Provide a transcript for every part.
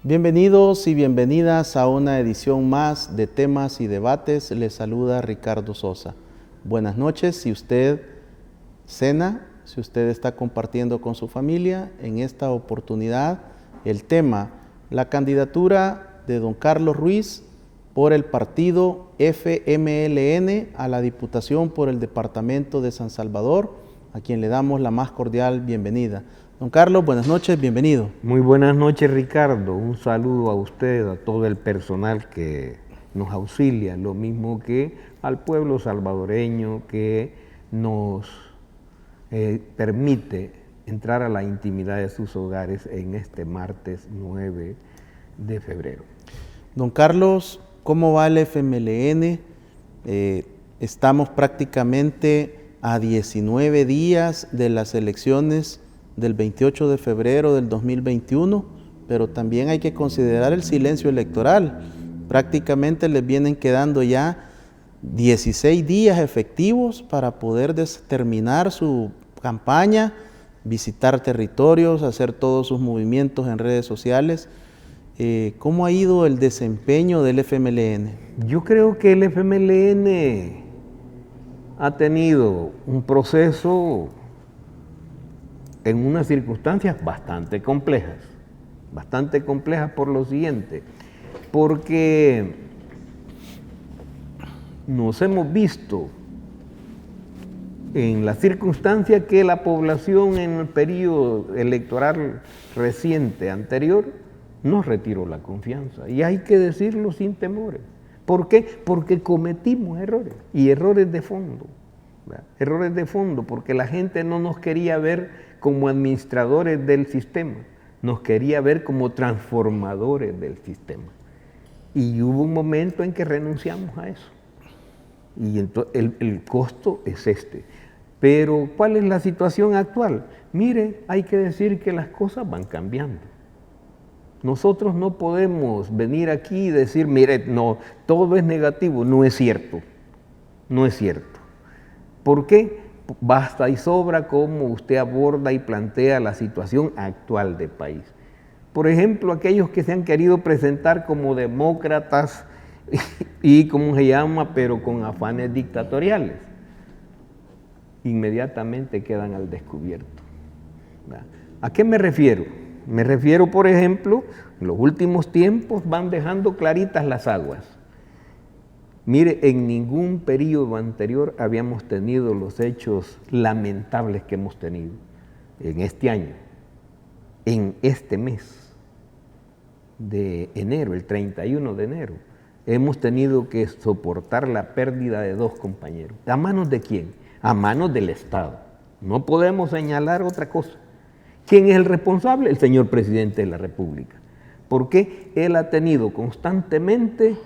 Bienvenidos y bienvenidas a una edición más de Temas y Debates. Les saluda Ricardo Sosa. Buenas noches. Si usted cena, si usted está compartiendo con su familia, en esta oportunidad el tema, la candidatura de don Carlos Ruiz por el partido FMLN a la Diputación por el Departamento de San Salvador, a quien le damos la más cordial bienvenida. Don Carlos, buenas noches, bienvenido. Muy buenas noches, Ricardo. Un saludo a usted, a todo el personal que nos auxilia, lo mismo que al pueblo salvadoreño que nos permite entrar a la intimidad de sus hogares en este martes 9 de febrero. Don Carlos, ¿cómo va el FMLN? Estamos prácticamente a 19 días de las elecciones del 28 de febrero del 2021, pero también hay que considerar el silencio electoral. Prácticamente les vienen quedando ya 16 días efectivos para poder terminar su campaña, visitar territorios, hacer todos sus movimientos en redes sociales. ¿Cómo ha ido el desempeño del FMLN? Yo creo que el FMLN ha tenido un proceso en unas circunstancias bastante complejas por lo siguiente, porque nos hemos visto en la circunstancia que la población en el periodo electoral reciente anterior nos retiró la confianza, y hay que decirlo sin temores. ¿Por qué? Porque cometimos errores, y errores de fondo, ¿verdad? Errores de fondo, porque la gente no nos quería ver como administradores del sistema, nos quería ver como transformadores del sistema. Y hubo un momento en que renunciamos a eso. Y entonces el costo es este. Pero, ¿cuál es la situación actual? Mire, hay que decir que las cosas van cambiando. Nosotros no podemos venir aquí y decir, mire, no, todo es negativo. No es cierto. No es cierto. ¿Por qué? Basta y sobra cómo usted aborda y plantea la situación actual del país. Por ejemplo, aquellos que se han querido presentar como demócratas y, ¿cómo se llama?, pero con afanes dictatoriales, inmediatamente quedan al descubierto. ¿A qué me refiero? Me refiero, por ejemplo, en los últimos tiempos van dejando claritas las aguas. Mire, en ningún periodo anterior habíamos tenido los hechos lamentables que hemos tenido en este año, en este mes de enero, el 31 de enero. Hemos tenido que soportar la pérdida de 2 compañeros. ¿A manos de quién? A manos del Estado. No podemos señalar otra cosa. ¿Quién es el responsable? El señor presidente de la República. Porque él ha tenido constantemente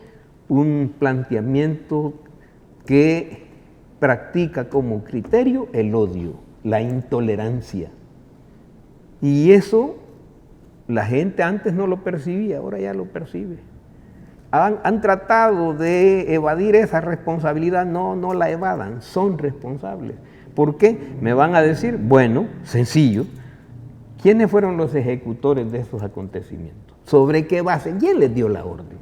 un planteamiento que practica como criterio el odio, la intolerancia. Y eso la gente antes no lo percibía, ahora ya lo percibe. Han tratado de evadir esa responsabilidad, no la evadan, son responsables. ¿Por qué? Me van a decir, bueno, sencillo, ¿quiénes fueron los ejecutores de esos acontecimientos? ¿Sobre qué base? ¿Quién les dio la orden?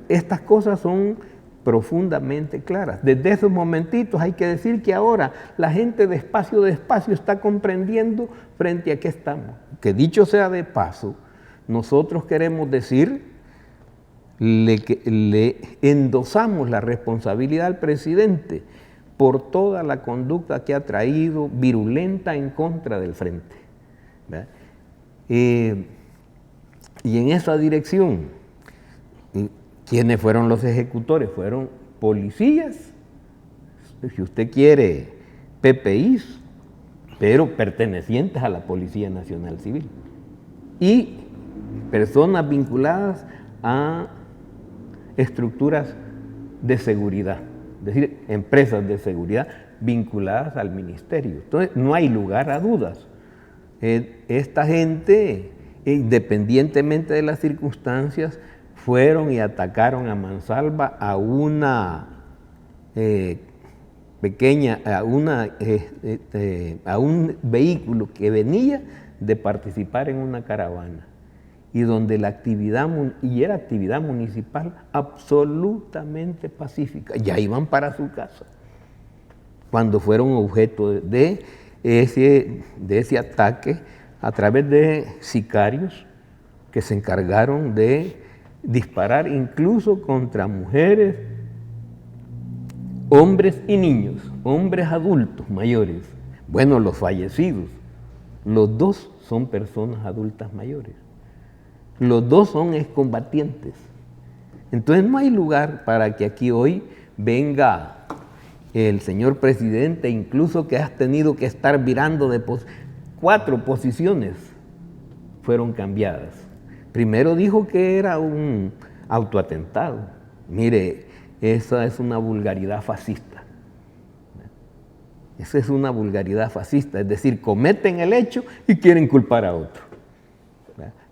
Estas cosas son profundamente claras. Desde esos momentitos hay que decir que ahora la gente despacio está comprendiendo frente a qué estamos. Que dicho sea de paso, nosotros queremos decir, le endosamos la responsabilidad al presidente por toda la conducta que ha traído virulenta en contra del frente. Y en esa dirección, ¿quiénes fueron los ejecutores? Fueron policías, si usted quiere, PPIs, pero pertenecientes a la Policía Nacional Civil. Y personas vinculadas a estructuras de seguridad, es decir, empresas de seguridad vinculadas al ministerio. Entonces, no hay lugar a dudas. Esta gente, independientemente de las circunstancias, fueron y atacaron a mansalva a una a un vehículo que venía de participar en una caravana y donde la actividad, y era actividad municipal absolutamente pacífica, ya iban para su casa, cuando fueron objeto de ese ataque a través de sicarios que se encargaron de disparar incluso contra mujeres, hombres y niños, hombres adultos mayores. Bueno, los fallecidos, los dos son personas adultas mayores. Los dos son excombatientes. Entonces no hay lugar para que aquí hoy venga el señor presidente, incluso que has tenido que estar virando de 4 posiciones fueron cambiadas. Primero dijo que era un autoatentado. Mire, esa es una vulgaridad fascista. Esa es una vulgaridad fascista, es decir, cometen el hecho y quieren culpar a otro.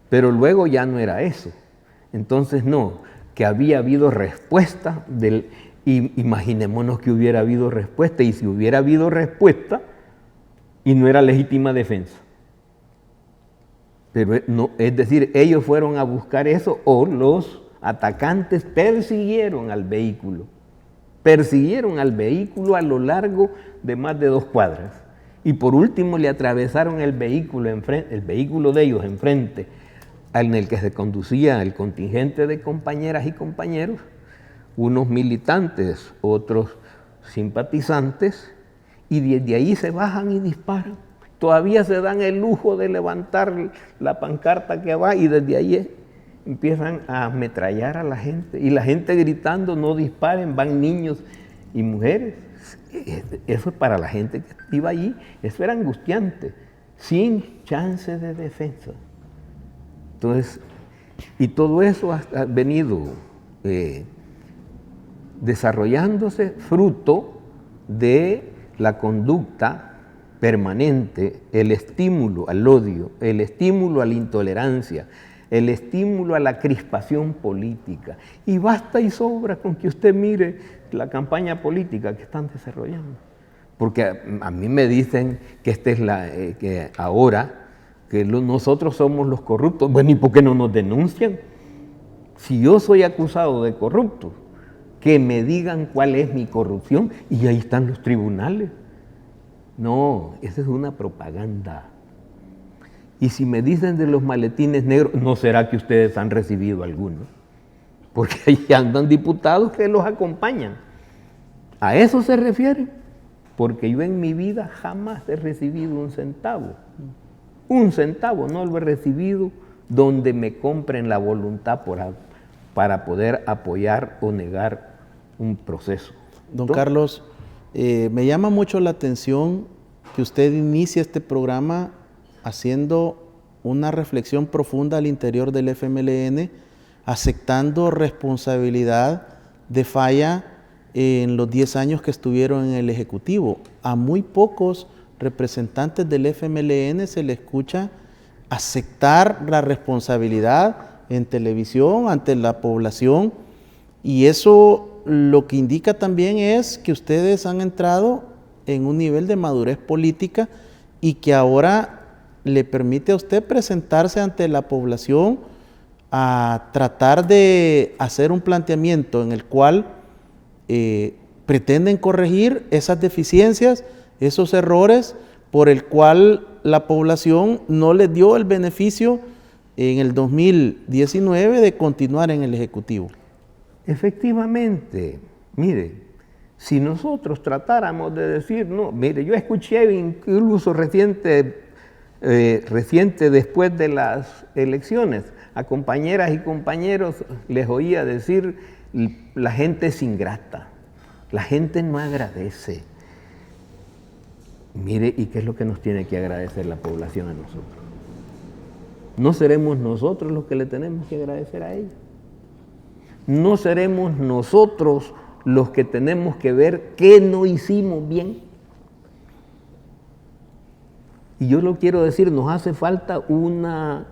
Pero luego ya no era eso. Entonces no, que había habido respuesta imaginémonos que hubiera habido respuesta, y si hubiera habido respuesta y no era legítima defensa. Pero no, es decir, ellos fueron a buscar eso, o los atacantes persiguieron al vehículo a lo largo de más de 2 cuadras. Y por último le atravesaron el vehículo de ellos enfrente, en el que se conducía el contingente de compañeras y compañeros, unos militantes, otros simpatizantes, y desde ahí se bajan y disparan. Todavía se dan el lujo de levantar la pancarta que va, y desde ahí empiezan a ametrallar a la gente, y la gente gritando: no disparen, van niños y mujeres. Eso para la gente que iba allí, eso era angustiante, sin chance de defensa. Entonces, y todo eso ha venido desarrollándose fruto de la conducta permanente, el estímulo al odio, el estímulo a la intolerancia, el estímulo a la crispación política. Y basta y sobra con que usted mire la campaña política que están desarrollando. Porque a mí me dicen que esta es que ahora que nosotros somos los corruptos. Bueno, ¿y por qué no nos denuncian? Si yo soy acusado de corrupto, que me digan cuál es mi corrupción, y ahí están los tribunales. No, esa es una propaganda. Y si me dicen de los maletines negros, ¿no será que ustedes han recibido alguno? Porque ahí andan diputados que los acompañan. ¿A eso se refiere? Porque yo en mi vida jamás he recibido un centavo. Un centavo no lo he recibido donde me compren la voluntad para poder apoyar o negar un proceso. Don Carlos, me llama mucho la atención que usted inicie este programa haciendo una reflexión profunda al interior del FMLN, aceptando responsabilidad de falla en los 10 años que estuvieron en el Ejecutivo. A muy pocos representantes del FMLN se le escucha aceptar la responsabilidad en televisión ante la población, y eso lo que indica también es que ustedes han entrado en un nivel de madurez política y que ahora le permite a usted presentarse ante la población a tratar de hacer un planteamiento en el cual pretenden corregir esas deficiencias, esos errores por el cual la población no les dio el beneficio en el 2019 de continuar en el Ejecutivo. Efectivamente, mire, si nosotros tratáramos de decir, no, mire, yo escuché incluso reciente después de las elecciones, a compañeras y compañeros les oía decir: la gente es ingrata, la gente no agradece. Mire, ¿y qué es lo que nos tiene que agradecer la población a nosotros? ¿No seremos nosotros los que le tenemos que agradecer a ella? ¿No seremos nosotros los que tenemos que ver qué no hicimos bien? Y yo lo quiero decir, nos hace falta una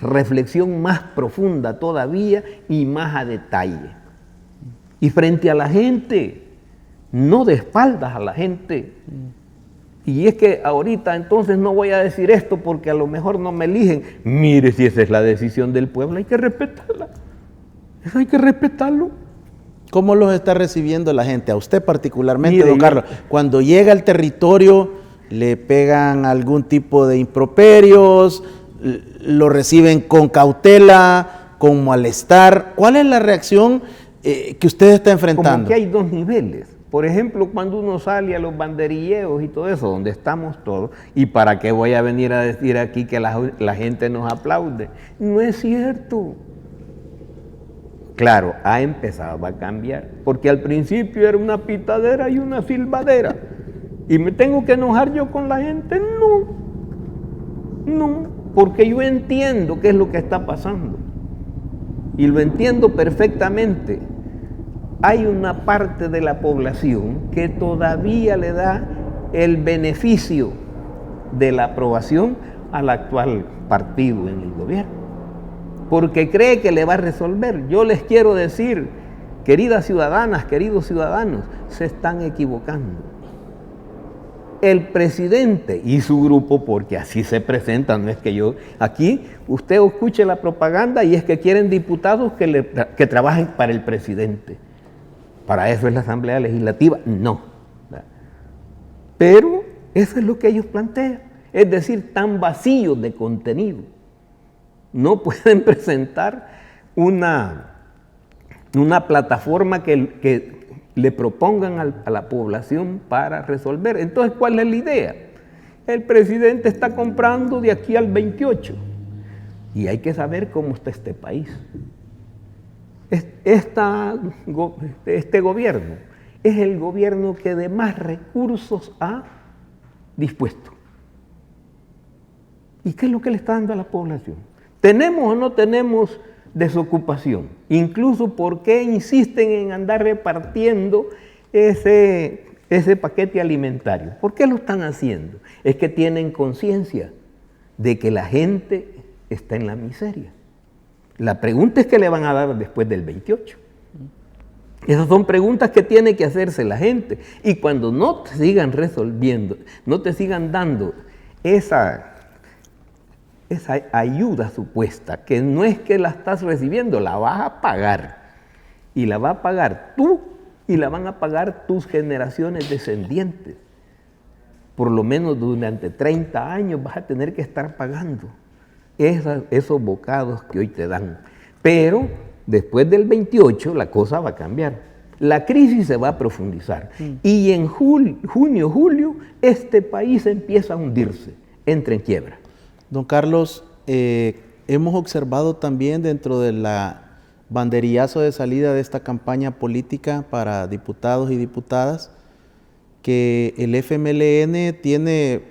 reflexión más profunda todavía y más a detalle. Y frente a la gente, no de espaldas a la gente. Y es que ahorita entonces no voy a decir esto porque a lo mejor no me eligen. Mire, si esa es la decisión del pueblo, hay que respetarla. Eso hay que respetarlo. ¿Cómo los está recibiendo la gente? A usted particularmente, Mire, don Carlos. Cuando llega al territorio, ¿le pegan algún tipo de improperios? ¿Lo reciben con cautela, con malestar? ¿Cuál es la reacción que usted está enfrentando? Como que hay dos niveles. Por ejemplo, cuando uno sale a los banderilleos y todo eso, donde estamos todos, ¿y para qué voy a venir a decir aquí que la gente nos aplaude? No es cierto. Claro, ha empezado a cambiar, porque al principio era una pitadera y una silbadera. ¿Y me tengo que enojar yo con la gente? No, porque yo entiendo qué es lo que está pasando. Y lo entiendo perfectamente. Hay una parte de la población que todavía le da el beneficio de la aprobación al actual partido en el gobierno, porque cree que le va a resolver. Yo les quiero decir, queridas ciudadanas, queridos ciudadanos, se están equivocando. El presidente y su grupo, porque así se presentan, no es que yo, aquí usted escuche la propaganda y es que quieren diputados que trabajen para el presidente. Para eso es la Asamblea Legislativa, no. Pero eso es lo que ellos plantean, es decir, tan vacíos de contenido. No pueden presentar una plataforma que le propongan a la población para resolver. Entonces, ¿cuál es la idea? El presidente está comprando de aquí al 28 y hay que saber cómo está este país. Este gobierno es el gobierno que de más recursos ha dispuesto. ¿Y qué es lo que le está dando a la población? ¿Tenemos o no tenemos desocupación? Incluso, ¿por qué insisten en andar repartiendo ese paquete alimentario? ¿Por qué lo están haciendo? Es que tienen conciencia de que la gente está en la miseria. La pregunta es qué le van a dar después del 28. Esas son preguntas que tiene que hacerse la gente. Y cuando no te sigan resolviendo, no te sigan dando esa ayuda supuesta, que no es que la estás recibiendo, la vas a pagar. Y la va a pagar tú y la van a pagar tus generaciones descendientes. Por lo menos durante 30 años vas a tener que estar pagando esos bocados que hoy te dan. Pero después del 28 la cosa va a cambiar. La crisis se va a profundizar. Y en junio, julio, este país empieza a hundirse, entra en quiebra. Don Carlos, hemos observado también dentro de la banderillazo de salida de esta campaña política para diputados y diputadas que el FMLN tiene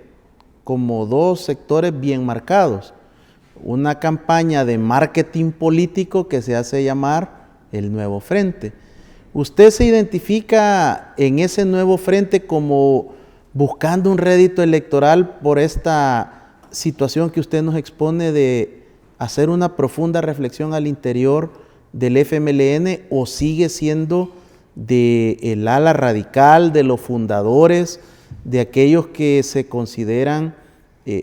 como dos sectores bien marcados. Una campaña de marketing político que se hace llamar el Nuevo Frente. ¿Usted se identifica en ese Nuevo Frente como buscando un rédito electoral por esta situación que usted nos expone de hacer una profunda reflexión al interior del FMLN, o sigue siendo del ala radical, de los fundadores, de aquellos que se consideran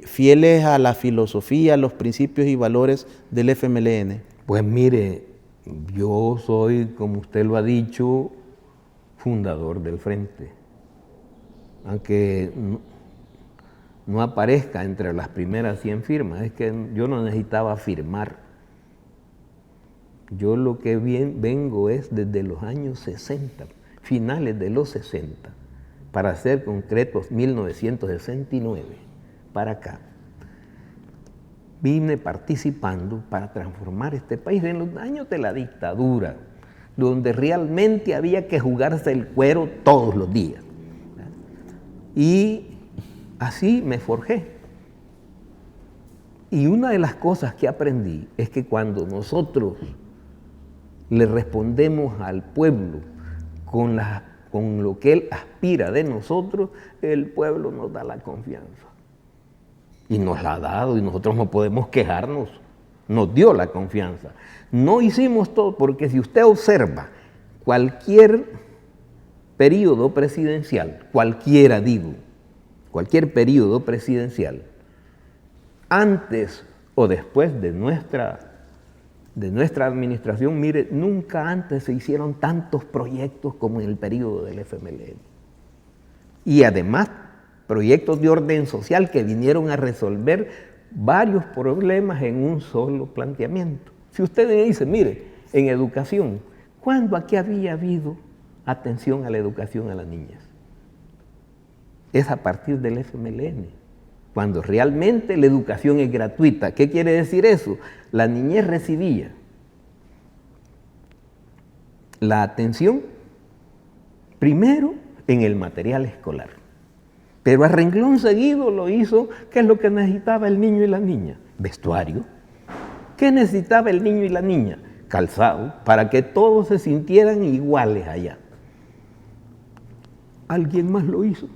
fieles a la filosofía, a los principios y valores del FMLN? Pues mire, yo soy, como usted lo ha dicho, fundador del Frente. Aunque no aparezca entre las primeras 100 firmas, es que yo no necesitaba firmar. Yo lo que vengo es desde los años 60, finales de los 60, para ser concretos, 1969, para acá. Vine participando para transformar este país en los años de la dictadura, donde realmente había que jugarse el cuero todos los días. Y así me forjé. Y una de las cosas que aprendí es que cuando nosotros le respondemos al pueblo con lo que él aspira de nosotros, el pueblo nos da la confianza. Y nos la ha dado y nosotros no podemos quejarnos. nos dio la confianza. No hicimos todo, porque si usted observa cualquier periodo presidencial, cualquier periodo presidencial, antes o después de nuestra administración, mire, nunca antes se hicieron tantos proyectos como en el periodo del FMLN. Y además, proyectos de orden social que vinieron a resolver varios problemas en un solo planteamiento. Si usted me dice, mire, en educación, ¿cuándo aquí había habido atención a la educación a las niñas? Es a partir del FMLN, cuando realmente la educación es gratuita. ¿Qué quiere decir eso? La niñez recibía la atención primero en el material escolar, pero a renglón seguido lo hizo. ¿Qué es lo que necesitaba el niño y la niña? Vestuario. ¿Qué necesitaba el niño y la niña? Calzado, para que todos se sintieran iguales allá. ¿Alguien más lo hizo?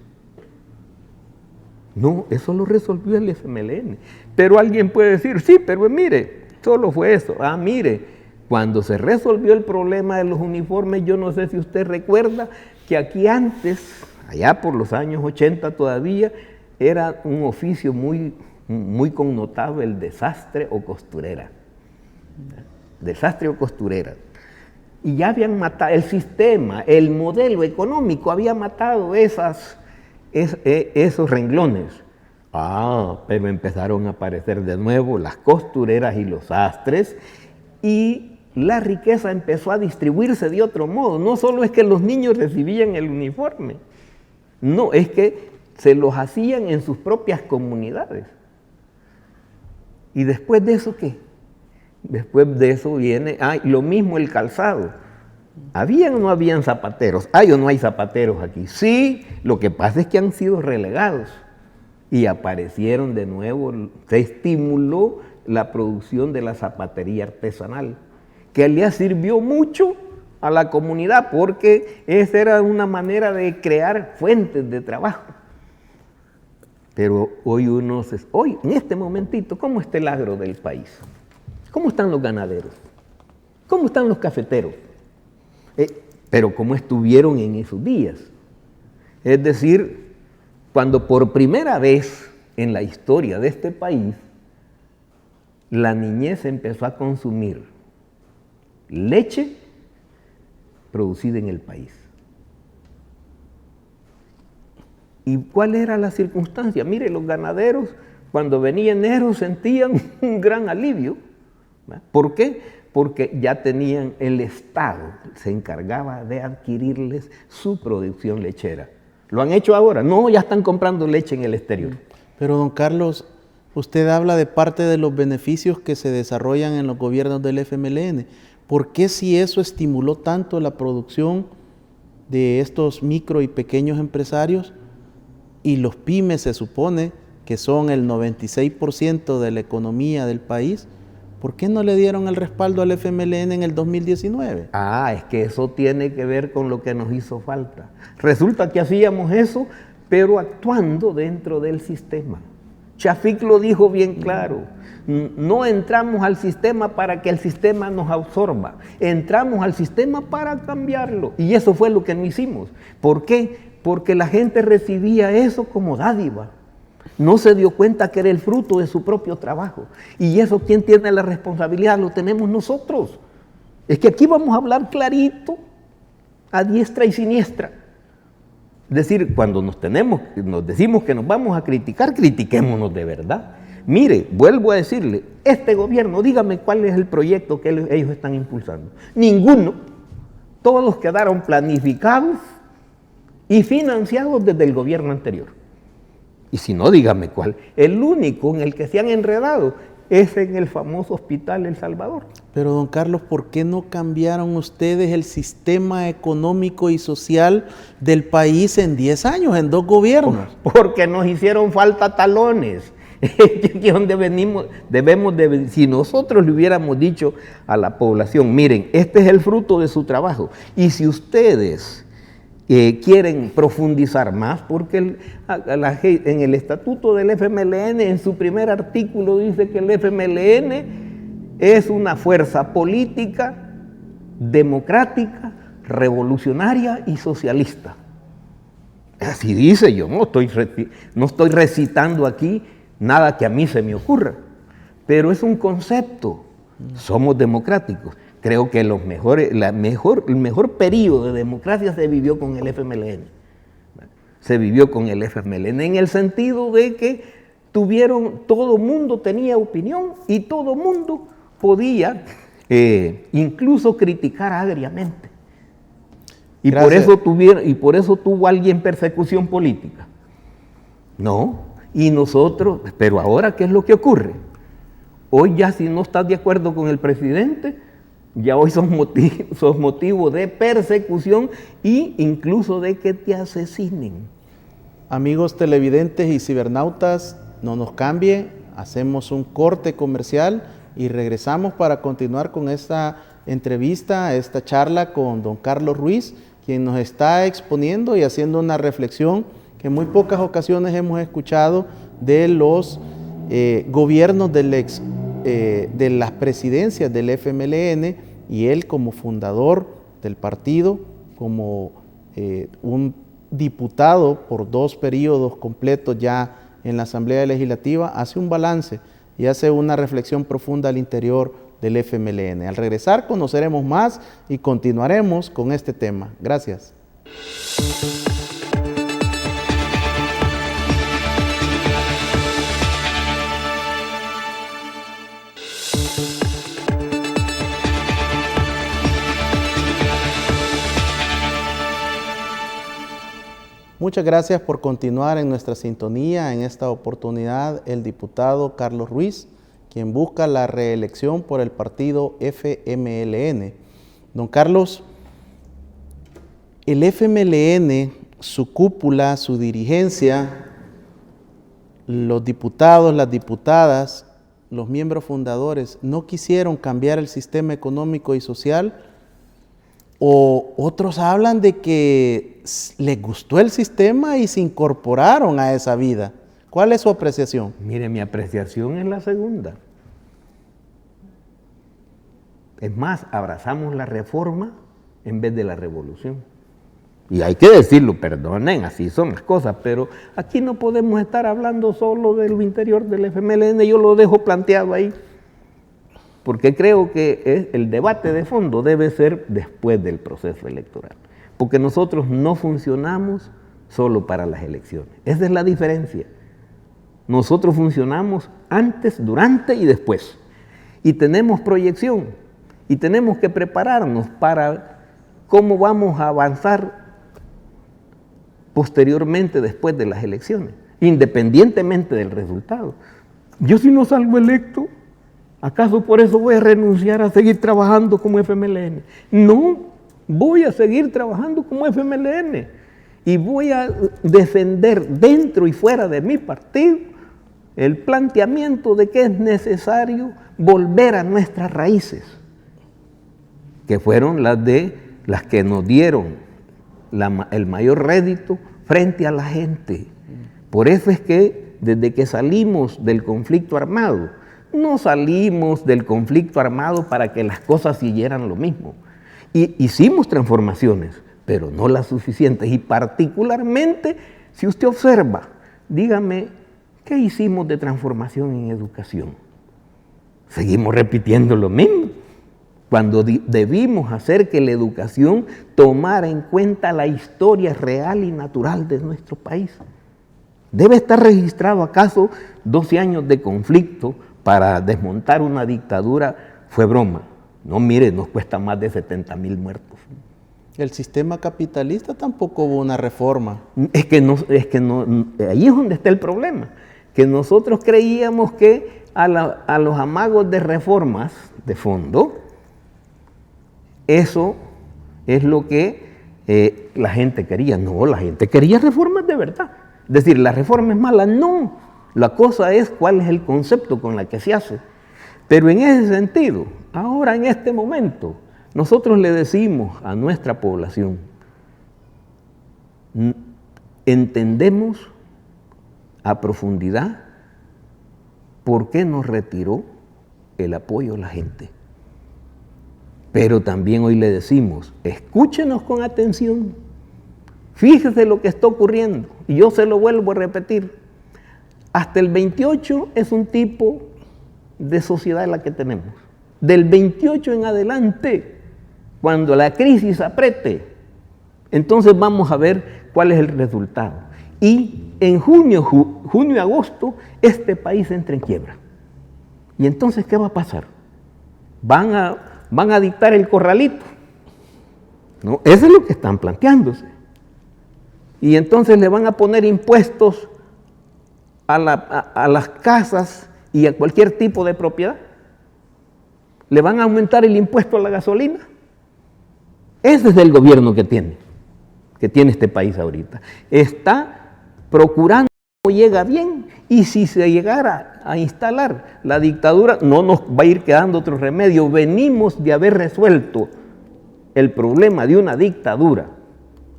No, eso lo resolvió el FMLN. Pero alguien puede decir, sí, pero mire, solo fue eso. Ah, mire, cuando se resolvió el problema de los uniformes, yo no sé si usted recuerda que aquí antes, allá por los años 80 todavía, era un oficio muy connotado el de sastre o costurera. Desastre o costurera. Y ya habían matado, el sistema, el modelo económico había matado esos renglones. Pero empezaron a aparecer de nuevo las costureras y los sastres, y la riqueza empezó a distribuirse de otro modo. No solo es que los niños recibían el uniforme, no, es que se los hacían en sus propias comunidades. ¿Y después de eso qué? Después de eso viene, lo mismo el calzado. ¿Habían o no habían zapateros? ¿Hay o no hay zapateros aquí? Sí, lo que pasa es que han sido relegados y aparecieron de nuevo. Se estimuló la producción de la zapatería artesanal, que le sirvió mucho a la comunidad, porque esa era una manera de crear fuentes de trabajo. Pero hoy en este momentito, ¿cómo está el agro del país? ¿Cómo están los ganaderos? ¿Cómo están los cafeteros? Pero ¿cómo estuvieron en esos días? Es decir, cuando por primera vez en la historia de este país, la niñez empezó a consumir leche producida en el país. ¿Y cuál era la circunstancia? Mire, los ganaderos, cuando venía enero, sentían un gran alivio. ¿Por qué? Porque ya tenían, el Estado se encargaba de adquirirles su producción lechera. ¿Lo han hecho ahora? No, ya están comprando leche en el exterior. Pero don Carlos, usted habla de parte de los beneficios que se desarrollan en los gobiernos del FMLN. ¿Por qué si eso estimuló tanto la producción de estos micro y pequeños empresarios, y los pymes se supone que son el 96% de la economía del país? ¿Por qué no le dieron el respaldo al FMLN en el 2019? Es que eso tiene que ver con lo que nos hizo falta. Resulta que hacíamos eso, pero actuando dentro del sistema. Chafik lo dijo bien claro. No entramos al sistema para que el sistema nos absorba. Entramos al sistema para cambiarlo. Y eso fue lo que no hicimos. ¿Por qué? Porque la gente recibía eso como dádiva. No se dio cuenta que era el fruto de su propio trabajo. Y eso, ¿quién tiene la responsabilidad? Lo tenemos nosotros. Es que aquí vamos a hablar clarito, a diestra y siniestra. Es decir, cuando nos decimos que nos vamos a criticar, critiquémonos de verdad. Mire, vuelvo a decirle, este gobierno, dígame cuál es el proyecto que ellos están impulsando. Ninguno. Todos quedaron planificados y financiados desde el gobierno anterior. Y si no, dígame cuál. El único en el que se han enredado es en el famoso Hospital El Salvador. Pero don Carlos, ¿por qué no cambiaron ustedes el sistema económico y social del país en 10 años, en 2 gobiernos? Porque nos hicieron falta talones. Si nosotros le hubiéramos dicho a la población, miren, este es el fruto de su trabajo, y si ustedes quieren profundizar más, porque en el estatuto del FMLN, en su primer artículo, dice que el FMLN es una fuerza política, democrática, revolucionaria y socialista. Así dice, yo no estoy recitando aquí nada que a mí se me ocurra, pero es un concepto. Somos democráticos. Creo que el mejor periodo de democracia se vivió con el FMLN. Se vivió con el FMLN en el sentido de que todo mundo tenía opinión y todo mundo podía incluso criticar agriamente. Y por eso tuvo alguien persecución política. No, y nosotros, pero ahora, ¿qué es lo que ocurre? Hoy ya si no estás de acuerdo con el presidente, ya hoy sos motivo de persecución e incluso de que te asesinen. Amigos televidentes y cibernautas, no nos cambie, hacemos un corte comercial y regresamos para continuar con esta entrevista, esta charla con don Carlos Ruiz, quien nos está exponiendo y haciendo una reflexión que en muy pocas ocasiones hemos escuchado de los gobiernos de las presidencias del FMLN, y él como fundador del partido, como un diputado por 2 periodos completos ya en la Asamblea Legislativa, hace un balance y hace una reflexión profunda al interior del FMLN. Al regresar conoceremos más y continuaremos con este tema. Gracias. Muchas gracias por continuar en nuestra sintonía. En esta oportunidad, el diputado Carlos Ruiz, quien busca la reelección por el partido FMLN. Don Carlos, el FMLN, su cúpula, su dirigencia, los diputados, las diputadas, los miembros fundadores, no quisieron cambiar el sistema económico y social, o otros hablan de que les gustó el sistema y se incorporaron a esa vida. ¿Cuál es su apreciación? Mire, mi apreciación es la segunda. Es más, abrazamos la reforma en vez de la revolución. Y hay que decirlo, perdonen, así son las cosas, pero aquí no podemos estar hablando solo del interior del FMLN, yo lo dejo planteado ahí, porque creo que el debate de fondo debe ser después del proceso electoral, porque nosotros no funcionamos solo para las elecciones, esa es la diferencia. Nosotros funcionamos antes, durante y después, y tenemos proyección, y tenemos que prepararnos para cómo vamos a avanzar posteriormente después de las elecciones, independientemente del resultado. Yo si no salgo electo, ¿acaso por eso voy a renunciar a seguir trabajando como FMLN? No, voy a seguir trabajando como FMLN y voy a defender dentro y fuera de mi partido el planteamiento de que es necesario volver a nuestras raíces, que fueron las que nos dieron el mayor rédito frente a la gente. Por eso es que desde que salimos del conflicto armado, no salimos del conflicto armado para que las cosas siguieran lo mismo. Y hicimos transformaciones, pero no las suficientes. Y particularmente, si usted observa, dígame, ¿qué hicimos de transformación en educación? Seguimos repitiendo lo mismo, cuando debimos hacer que la educación tomara en cuenta la historia real y natural de nuestro país. ¿Debe estar registrado acaso 12 años de conflicto para desmontar una dictadura? Fue broma. No, mire, nos cuesta más de 70,000 muertos. El sistema capitalista tampoco hubo una reforma. Es que no, ahí es donde está el problema, que nosotros creíamos que a los amagos de reformas de fondo, eso es lo que la gente quería. No, la gente quería reformas de verdad. Es decir, la reforma es mala. No, la cosa es cuál es el concepto con el que se hace. Pero en ese sentido, ahora en este momento, nosotros le decimos a nuestra población, entendemos a profundidad por qué nos retiró el apoyo a la gente. Pero también hoy le decimos, escúchenos con atención, fíjese lo que está ocurriendo, y yo se lo vuelvo a repetir. Hasta el 28 es un tipo de sociedad la que tenemos. Del 28 en adelante, cuando la crisis apriete, entonces vamos a ver cuál es el resultado. Y en junio y agosto, este país entra en quiebra. ¿Y entonces qué va a pasar? Van a dictar el corralito. ¿No? Eso es lo que están planteándose. Y entonces le van a poner impuestos a las casas y a cualquier tipo de propiedad. Le van a aumentar el impuesto a la gasolina. Ese es el gobierno que tiene este país ahorita. Está procurando que llega bien, y si se llegara a instalar la dictadura, no nos va a ir quedando otro remedio. Venimos de haber resuelto el problema de una dictadura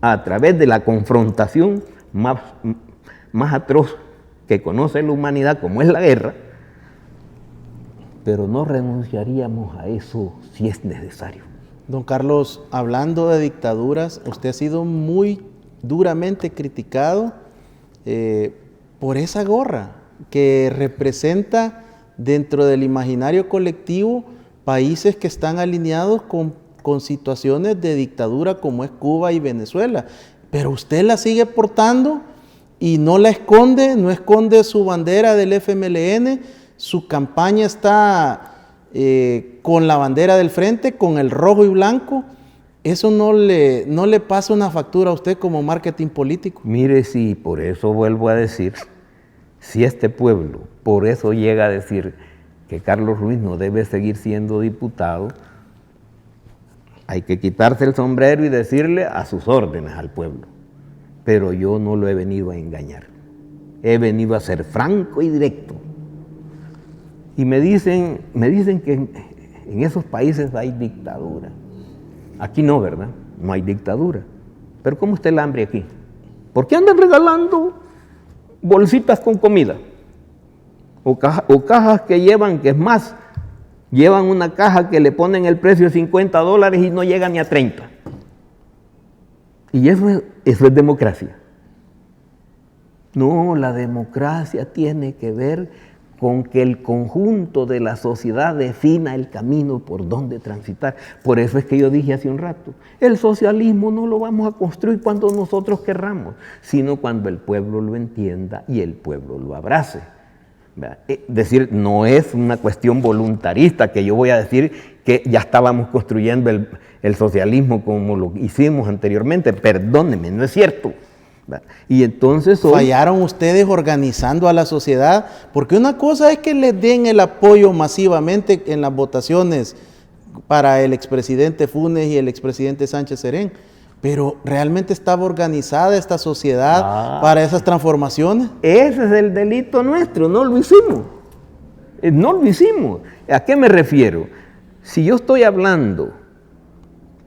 a través de la confrontación más atroz que conoce la humanidad, como es la guerra, pero no renunciaríamos a eso si es necesario. Don Carlos, hablando de dictaduras, usted ha sido muy duramente criticado por esa gorra que representa dentro del imaginario colectivo países que están alineados con situaciones de dictadura como es Cuba y Venezuela. Pero usted la sigue portando y no la esconde, no esconde su bandera del FMLN, su campaña está con la bandera del frente, con el rojo y blanco. ¿Eso no le pasa una factura a usted como marketing político? Mire, sí, por eso vuelvo a decir, si este pueblo por eso llega a decir que Carlos Ruiz no debe seguir siendo diputado, hay que quitarse el sombrero y decirle a sus órdenes al pueblo. Pero yo no lo he venido a engañar, he venido a ser franco y directo. Y me dicen que en esos países hay dictadura. Aquí no, ¿verdad? No hay dictadura. Pero ¿cómo está el hambre aquí? ¿Por qué andan regalando bolsitas con comida? O cajas que llevan, que es más, llevan una caja que le ponen el precio de $50 y no llega ni a 30. Y eso es democracia. No, la democracia tiene que ver con que el conjunto de la sociedad defina el camino por donde transitar. Por eso es que yo dije hace un rato, el socialismo no lo vamos a construir cuando nosotros querramos, sino cuando el pueblo lo entienda y el pueblo lo abrace. Es decir, no es una cuestión voluntarista que yo voy a decir que ya estábamos construyendo el socialismo como lo hicimos anteriormente. Perdónenme, no es cierto. Y entonces fallaron ustedes organizando a la sociedad, porque una cosa es que les den el apoyo masivamente en las votaciones para el expresidente Funes y el expresidente Sánchez Serén, pero ¿realmente estaba organizada esta sociedad para esas transformaciones? Ese es el delito nuestro, no lo hicimos. No lo hicimos. ¿A qué me refiero? Si yo estoy hablando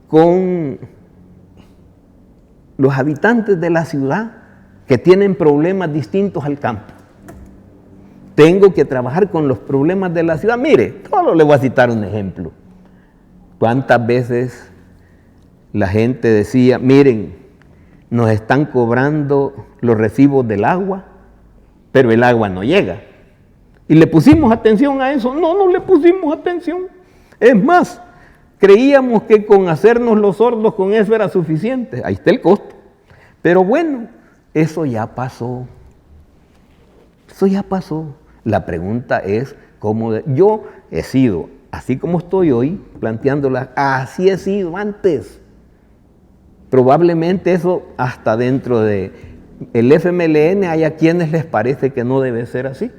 con los habitantes de la ciudad que tienen problemas distintos al campo, tengo que trabajar con los problemas de la ciudad. Mire, solo le voy a citar un ejemplo. ¿Cuántas veces la gente decía, miren, nos están cobrando los recibos del agua, pero el agua no llega? ¿Y le pusimos atención a eso? No, no le pusimos atención. Es más, creíamos que con hacernos los sordos con eso era suficiente. Ahí está el costo. Pero bueno, eso ya pasó. Eso ya pasó. La pregunta es cómo yo he sido, así como estoy hoy, planteándola, así he sido antes. Probablemente eso hasta dentro de el FMLN haya quienes les parece que no debe ser así.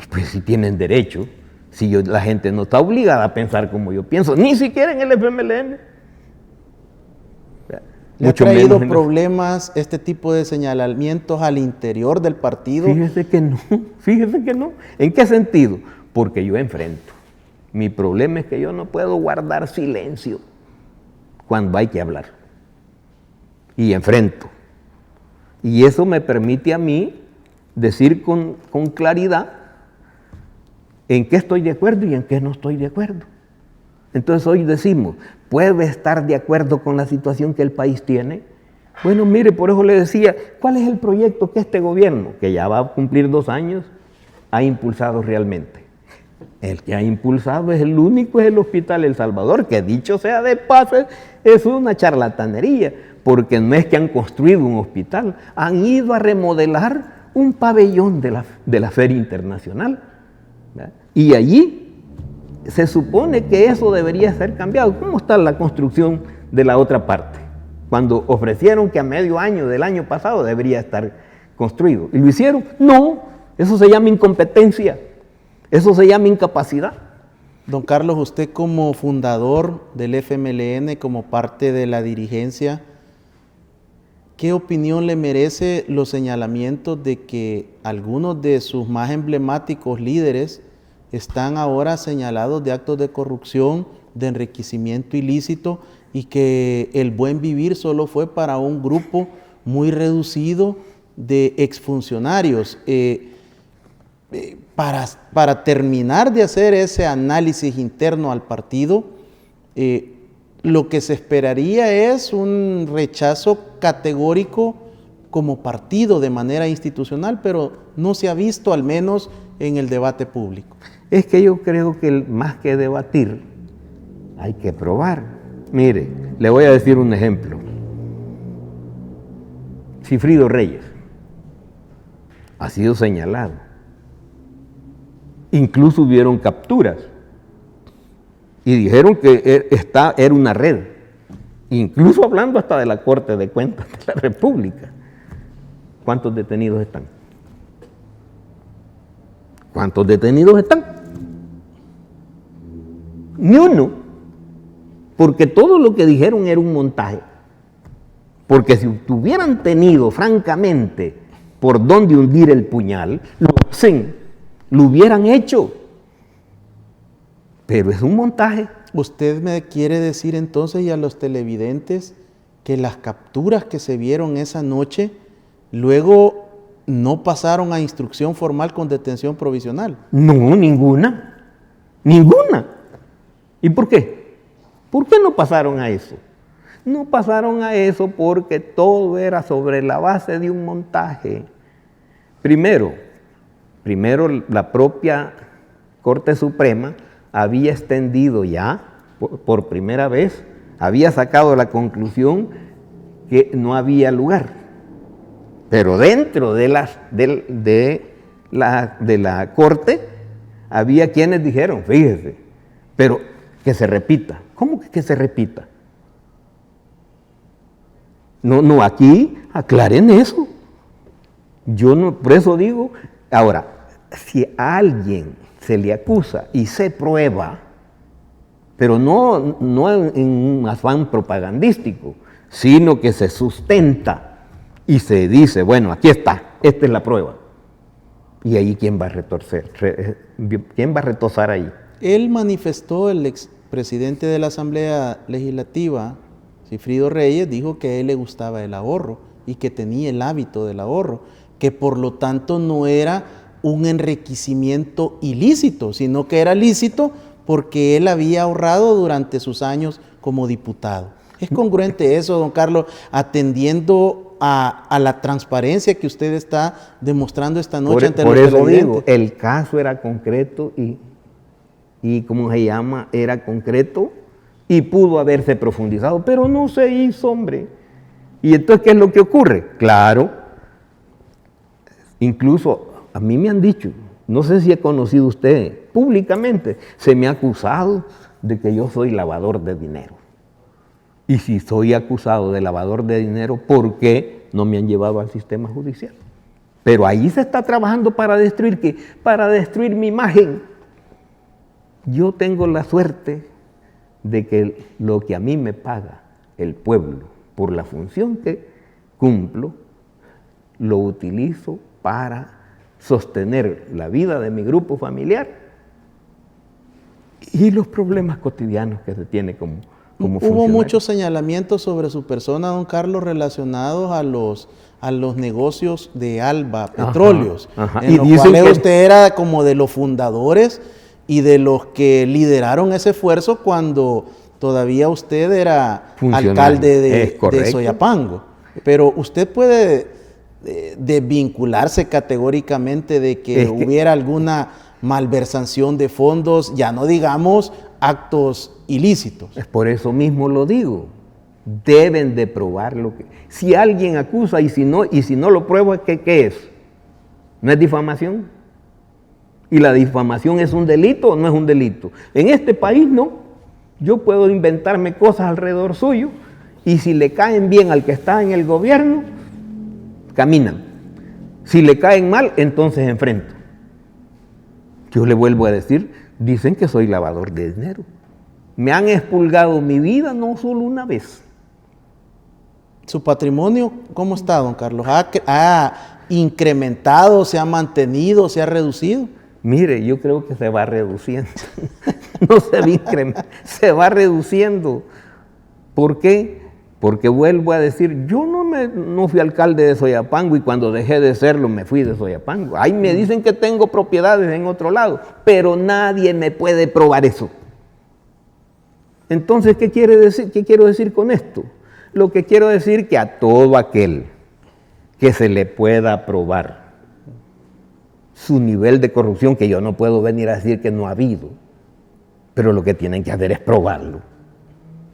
Pues si tienen derecho. Si la gente no está obligada a pensar como yo pienso, ni siquiera en el FMLN. ¿Le ha traído problemas este tipo de señalamientos al interior del partido? Fíjese que no. ¿En qué sentido? Porque yo enfrento. Mi problema es que yo no puedo guardar silencio cuando hay que hablar. Y enfrento. Y eso me permite a mí decir con claridad en qué estoy de acuerdo y en qué no estoy de acuerdo. Entonces hoy decimos, ¿puede estar de acuerdo con la situación que el país tiene? Bueno, mire, por eso le decía, ¿cuál es el proyecto que este gobierno, que ya va a cumplir 2 años, ha impulsado realmente? El que ha impulsado es el único, es el Hospital El Salvador, que dicho sea de paso, es una charlatanería, porque no es que han construido un hospital, han ido a remodelar un pabellón de la Feria Internacional, ¿verdad? Y allí se supone que eso debería ser cambiado. ¿Cómo está la construcción de la otra parte? Cuando ofrecieron que a medio año del año pasado debería estar construido. ¿Y lo hicieron? No, eso se llama incompetencia, eso se llama incapacidad. Don Carlos, usted como fundador del FMLN, como parte de la dirigencia, ¿qué opinión le merece los señalamientos de que algunos de sus más emblemáticos líderes están ahora señalados de actos de corrupción, de enriquecimiento ilícito, y que el buen vivir solo fue para un grupo muy reducido de exfuncionarios? Para terminar de hacer ese análisis interno al partido, lo que se esperaría es un rechazo categórico como partido de manera institucional, pero no se ha visto, al menos en el debate público. Es que yo creo que más que debatir, hay que probar. Mire, le voy a decir un ejemplo. Sigfrido Reyes ha sido señalado. Incluso hubieron capturas y dijeron que era una red, incluso hablando hasta de la Corte de Cuentas de la República. ¿Cuántos detenidos están? ¿Cuántos detenidos están? Ni uno, porque todo lo que dijeron era un montaje. Porque si tuvieran tenido, francamente, por dónde hundir el puñal, lo hubieran hecho. Pero es un montaje. ¿Usted me quiere decir entonces, y a los televidentes, que las capturas que se vieron esa noche luego no pasaron a instrucción formal con detención provisional? No, ninguna. Ninguna. ¿Y por qué? ¿Por qué no pasaron a eso? No pasaron a eso porque todo era sobre la base de un montaje. Primero, la propia Corte Suprema había extendido ya, por primera vez, había sacado la conclusión que no había lugar. Pero dentro de la Corte había quienes dijeron, fíjese, pero que se repita. ¿Cómo que se repita? No, aquí aclaren eso. Yo no, por eso digo, ahora, si a alguien se le acusa y se prueba, pero no en un afán propagandístico, sino que se sustenta y se dice, bueno, aquí está, esta es la prueba. Y ahí, ¿quién va a retorcer? ¿Quién va a retosar ahí? Él manifestó, el expresidente de la Asamblea Legislativa, Sigfrido Reyes, dijo que a él le gustaba el ahorro y que tenía el hábito del ahorro, que por lo tanto no era un enriquecimiento ilícito, sino que era lícito porque él había ahorrado durante sus años como diputado. ¿Es congruente eso, don Carlos, atendiendo a la transparencia que usted está demostrando esta noche ante los televidentes? Por eso digo, el caso era concreto y ¿cómo se llama? Era concreto y pudo haberse profundizado, pero no se hizo, hombre. ¿Y entonces qué es lo que ocurre? Claro, incluso a mí me han dicho, no sé si ha conocido usted públicamente, se me ha acusado de que yo soy lavador de dinero. Y si soy acusado de lavador de dinero, ¿por qué no me han llevado al sistema judicial? Pero ahí se está trabajando para destruir ¿qué? Para destruir mi imagen. Yo tengo la suerte de que lo que a mí me paga el pueblo por la función que cumplo, lo utilizo para sostener la vida de mi grupo familiar y los problemas cotidianos que se tiene como Hubo funcionario. muchos señalamientos sobre su persona, don Carlos, relacionados a los negocios de Alba Petróleos, ajá. en Y los dicen cuales que usted era como de los fundadores y de los que lideraron ese esfuerzo cuando todavía usted era Funcionario. alcalde Es correcto. de Soyapango. Pero usted puede desvincularse categóricamente de que hubiera alguna malversación de fondos, ya no digamos actos ilícitos. Es por eso mismo lo digo. Deben de probar lo que... Si alguien acusa y si no lo prueba, ¿qué es? ¿No es difamación? ¿Y la difamación es un delito o no es un delito? En este país no. Yo puedo inventarme cosas alrededor suyo y si le caen bien al que está en el gobierno, caminan. Si le caen mal, entonces enfrento. Yo le vuelvo a decir, dicen que soy lavador de dinero. Me han expulgado mi vida no solo una vez. ¿Su patrimonio cómo está, don Carlos? ¿Ha incrementado, se ha mantenido, se ha reducido? Mire, yo creo que se va reduciendo. No se va incrementando, se va reduciendo. ¿Por qué? Porque vuelvo a decir, yo no fui alcalde de Soyapango y cuando dejé de serlo me fui de Soyapango. Ahí me dicen que tengo propiedades en otro lado, pero nadie me puede probar eso. Entonces, ¿qué quiero decir con esto? Lo que quiero decir que a todo aquel que se le pueda probar su nivel de corrupción, que yo no puedo venir a decir que no ha habido, pero lo que tienen que hacer es probarlo.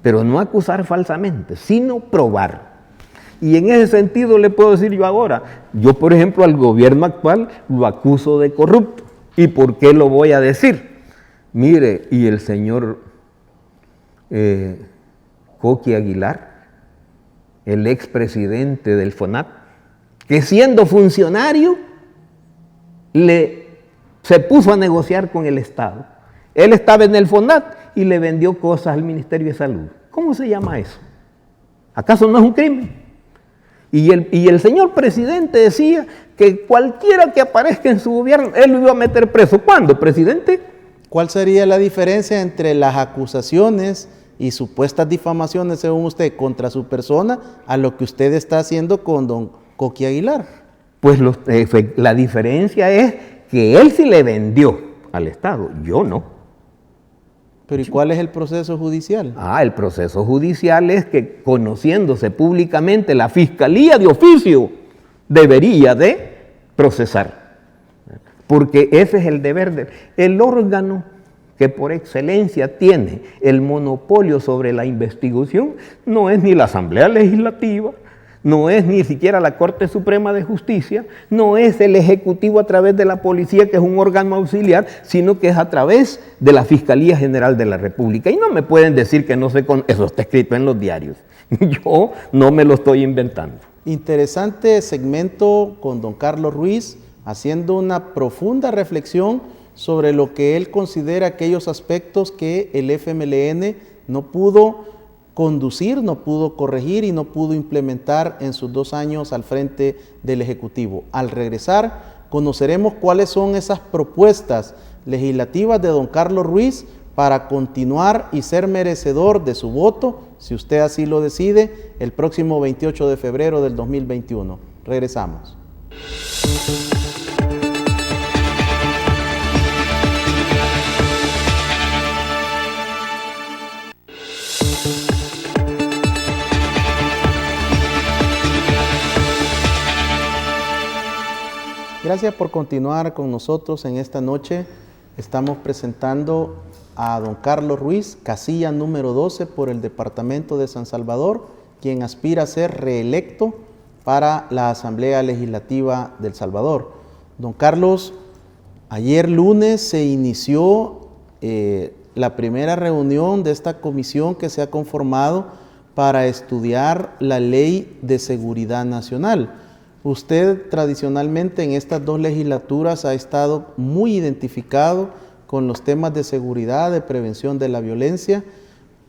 Pero no acusar falsamente, sino probar. Y en ese sentido le puedo decir yo ahora, yo por ejemplo al gobierno actual lo acuso de corrupto. ¿Y por qué lo voy a decir? Mire, y el señor Coqui Aguilar, el expresidente del FONAT, que siendo funcionario se puso a negociar con el Estado. Él estaba en el FONAT y le vendió cosas al Ministerio de Salud. ¿Cómo se llama eso? ¿Acaso no es un crimen? Y el señor presidente decía que cualquiera que aparezca en su gobierno, él lo iba a meter preso. ¿Cuándo, presidente? ¿Cuál sería la diferencia entre las acusaciones y supuestas difamaciones, según usted, contra su persona, a lo que usted está haciendo con don Coqui Aguilar? Pues la diferencia es que él sí le vendió al Estado, yo no. ¿Pero y cuál es el proceso judicial? El proceso judicial es que, conociéndose públicamente, la Fiscalía de oficio debería de procesar. Porque ese es el deber el órgano que por excelencia tiene el monopolio sobre la investigación, no es ni la Asamblea Legislativa, no es ni siquiera la Corte Suprema de Justicia, no es el Ejecutivo a través de la Policía, que es un órgano auxiliar, sino que es a través de la Fiscalía General de la República. Y no me pueden decir que no sé, eso está escrito en los diarios. Yo no me lo estoy inventando. Interesante segmento con don Carlos Ruiz, haciendo una profunda reflexión sobre lo que él considera aquellos aspectos que el FMLN no pudo conducir, no pudo corregir y no pudo implementar en sus 2 años al frente del Ejecutivo. Al regresar, conoceremos cuáles son esas propuestas legislativas de don Carlos Ruiz para continuar y ser merecedor de su voto, si usted así lo decide, el próximo 28 de febrero del 2021. Regresamos. Gracias por continuar con nosotros en esta noche. Estamos presentando a don Carlos Ruiz, casilla número 12 por el departamento de San Salvador, quien aspira a ser reelecto para la Asamblea Legislativa del Salvador. Don Carlos, ayer lunes se inició la primera reunión de esta comisión que se ha conformado para estudiar la Ley de Seguridad Nacional. Usted tradicionalmente en estas 2 legislaturas ha estado muy identificado con los temas de seguridad, de prevención de la violencia,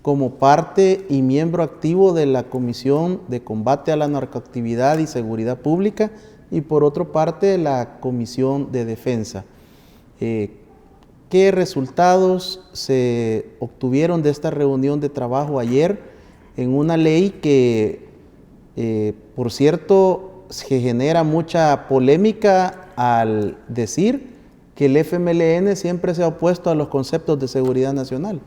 como parte y miembro activo de la Comisión de Combate a la Narcoactividad y Seguridad Pública y por otra parte la Comisión de Defensa. ¿qué resultados se obtuvieron de esta reunión de trabajo ayer en una ley que, por cierto, se genera mucha polémica al decir que el FMLN siempre se ha opuesto a los conceptos de seguridad nacional?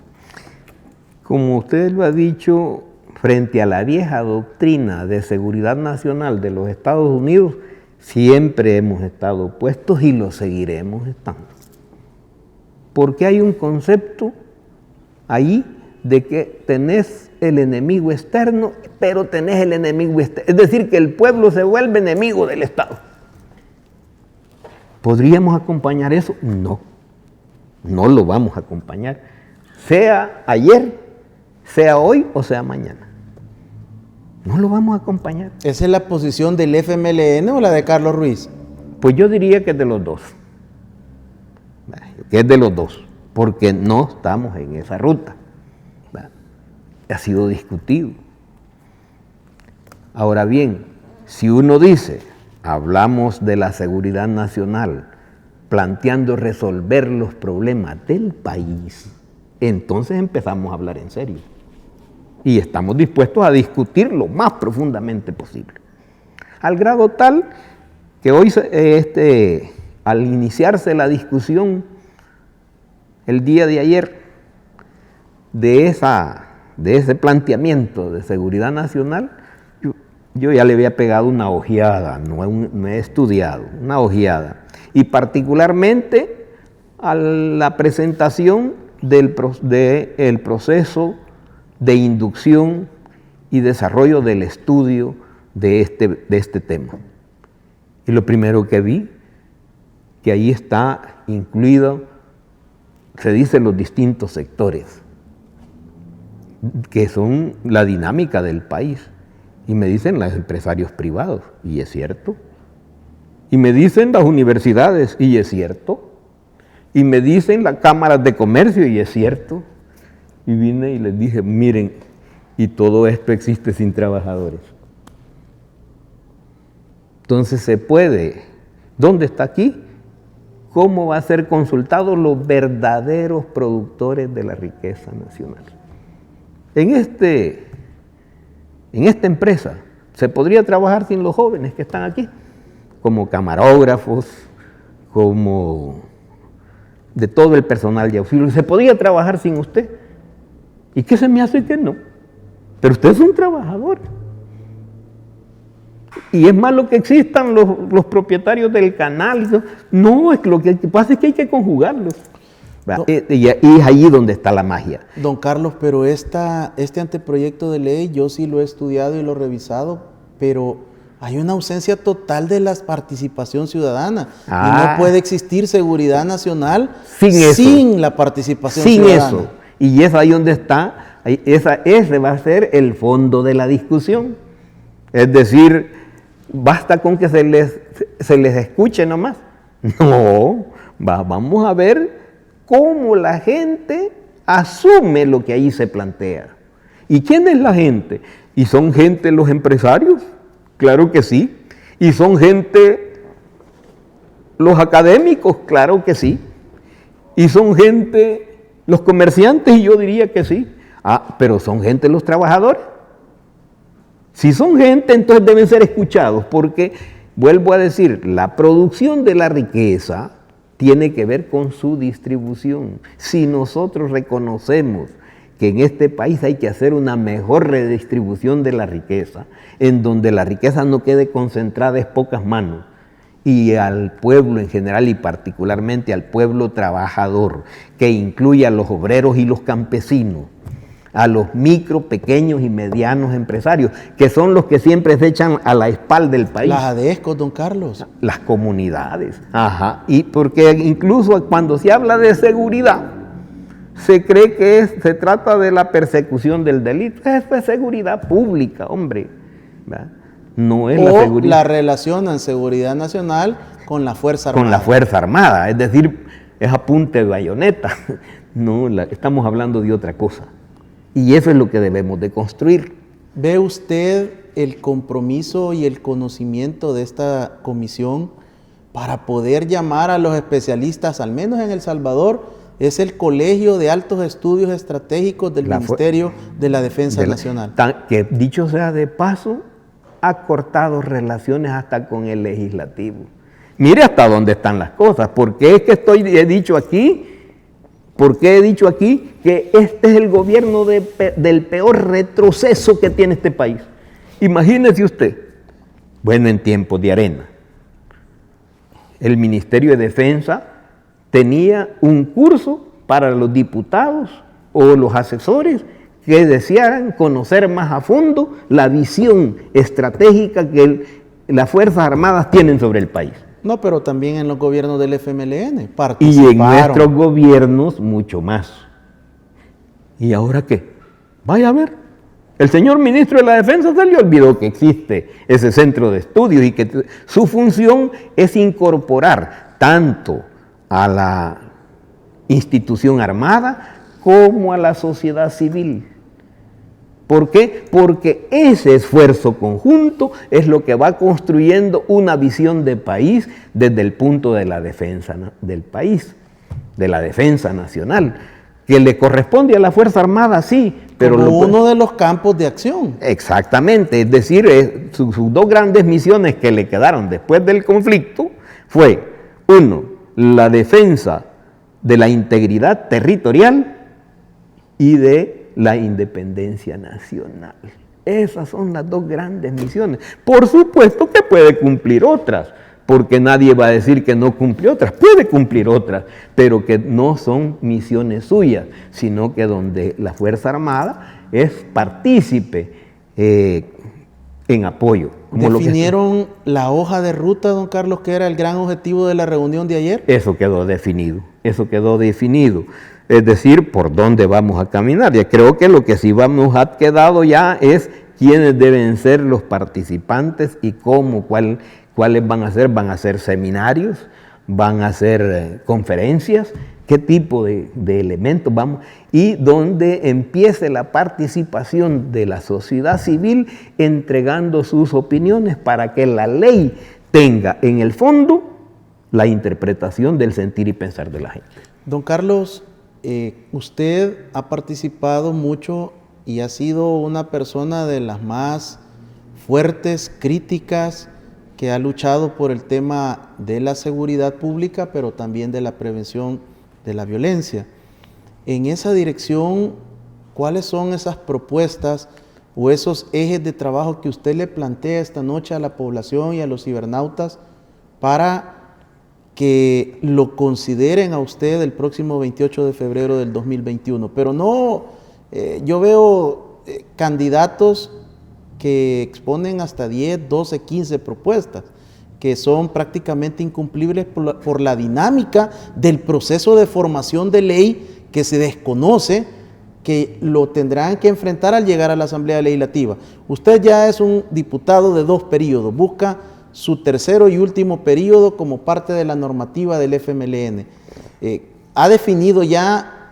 Como usted lo ha dicho, frente a la vieja doctrina de seguridad nacional de los Estados Unidos, siempre hemos estado opuestos y lo seguiremos estando. Porque hay un concepto ahí de que tenés el enemigo externo, pero tenés el enemigo externo. Es decir, que el pueblo se vuelve enemigo del Estado. ¿Podríamos acompañar eso? No, no lo vamos a acompañar. Sea ayer, sea hoy o sea mañana. No lo vamos a acompañar. ¿Esa es la posición del FMLN o la de Carlos Ruiz? Pues yo diría que es de los dos. Que es de los dos, porque no estamos en esa ruta. Ha sido discutido. Ahora bien, si uno dice, hablamos de la seguridad nacional, planteando resolver los problemas del país, entonces empezamos a hablar en serio. Y estamos dispuestos a discutir lo más profundamente posible. Al grado tal que hoy, al iniciarse la discusión, el día de ayer, de ese planteamiento de seguridad nacional, yo ya le había pegado una ojeada, no he estudiado, una ojeada. Y particularmente a la presentación del proceso de inducción y desarrollo del estudio de este tema. Y lo primero que vi, que ahí está incluido, se dice los distintos sectores, que son la dinámica del país. Y me dicen los empresarios privados, y es cierto. Y me dicen las universidades, y es cierto. Y me dicen las cámaras de comercio, y es cierto. Y vine y les dije, miren, y todo esto existe sin trabajadores. Entonces se puede. ¿Dónde está aquí? ¿Cómo va a ser consultados los verdaderos productores de la riqueza nacional? En esta empresa se podría trabajar sin los jóvenes que están aquí, como camarógrafos, como de todo el personal de auxilio. Se podría trabajar sin usted. ¿Y qué se me hace que no? Pero usted es un trabajador. Y es malo que existan los propietarios del canal. No, es que lo que pasa es que hay que conjugarlos. Y es allí donde está la magia. Don Carlos, pero este anteproyecto de ley yo sí lo he estudiado y lo he revisado, pero hay una ausencia total de la participación ciudadana. Y no puede existir seguridad nacional sin la participación ciudadana. Sin eso. Y es ahí donde está, ese va a ser el fondo de la discusión. Es decir, basta con que se les escuche nomás. No, vamos a ver cómo la gente asume lo que ahí se plantea. ¿Y quién es la gente? ¿Y son gente los empresarios? Claro que sí. ¿Y son gente los académicos? Claro que sí. ¿Y son gente los comerciantes? Y yo diría que sí. Pero ¿son gente los trabajadores? Si son gente, entonces deben ser escuchados, porque, vuelvo a decir, la producción de la riqueza tiene que ver con su distribución. Si nosotros reconocemos que en este país hay que hacer una mejor redistribución de la riqueza, en donde la riqueza no quede concentrada en pocas manos, y al pueblo en general y particularmente al pueblo trabajador, que incluye a los obreros y los campesinos, a los micro, pequeños y medianos empresarios, que son los que siempre se echan a la espalda del país. Las ADESCO, don Carlos. Las comunidades. Ajá. Y porque incluso cuando se habla de seguridad, se cree que se trata de la persecución del delito. Es seguridad pública, hombre. ¿Verdad? No es la seguridad. La relacionan seguridad nacional con la Fuerza Armada. Con la Fuerza Armada, es decir, es a punta de bayoneta. No, estamos hablando de otra cosa. Y eso es lo que debemos de construir. ¿Ve usted el compromiso y el conocimiento de esta comisión para poder llamar a los especialistas, al menos en El Salvador, es el Colegio de Altos Estudios Estratégicos del Ministerio de la Defensa Nacional. Que dicho sea de paso, ha cortado relaciones hasta con el legislativo. Mire hasta dónde están las cosas. ¿Por qué es que he dicho aquí que este es el gobierno del peor retroceso que tiene este país? Imagínese usted, bueno, en tiempos de Arena, el Ministerio de Defensa tenía un curso para los diputados o los asesores que desearan conocer más a fondo la visión estratégica que las Fuerzas Armadas tienen sobre el país. No, pero también en los gobiernos del FMLN participaron. Y en nuestros gobiernos mucho más. ¿Y ahora qué? Vaya a ver. El señor ministro de la Defensa se le olvidó que existe ese centro de estudios y que su función es incorporar tanto a la institución armada como a la sociedad civil. ¿Por qué? Porque ese esfuerzo conjunto es lo que va construyendo una visión de país desde el punto de la defensa del país, de la defensa nacional, que le corresponde a la Fuerza Armada, sí, pero como uno de los campos de acción. Exactamente, es decir, sus dos grandes misiones que le quedaron después del conflicto fue, uno, la defensa de la integridad territorial y de la independencia nacional. Esas son las dos grandes misiones. Por supuesto que puede cumplir otras, porque nadie va a decir que no cumple otras. Puede cumplir otras, pero que no son misiones suyas, sino que donde la Fuerza Armada es partícipe en apoyo. ¿Definieron la hoja de ruta, don Carlos, que era el gran objetivo de la reunión de ayer? Eso quedó definido, es decir, por dónde vamos a caminar. Ya creo que lo que sí nos ha quedado ya es quiénes deben ser los participantes y cómo, cuáles van a ser seminarios, van a ser conferencias, qué tipo de elementos vamos, y donde empiece la participación de la sociedad civil entregando sus opiniones para que la ley tenga en el fondo la interpretación del sentir y pensar de la gente. Don Carlos, usted ha participado mucho y ha sido una persona de las más fuertes críticas que ha luchado por el tema de la seguridad pública, pero también de la prevención de la violencia. En esa dirección, ¿cuáles son esas propuestas o esos ejes de trabajo que usted le plantea esta noche a la población y a los cibernautas para que lo consideren a usted el próximo 28 de febrero del 2021? Pero no, yo veo candidatos que exponen hasta 10, 12, 15 propuestas que son prácticamente incumplibles por la dinámica del proceso de formación de ley que se desconoce, que lo tendrán que enfrentar al llegar a la Asamblea Legislativa. Usted ya es un diputado de 2 periodos, busca su tercero y último periodo como parte de la normativa del FMLN. ¿Ha definido ya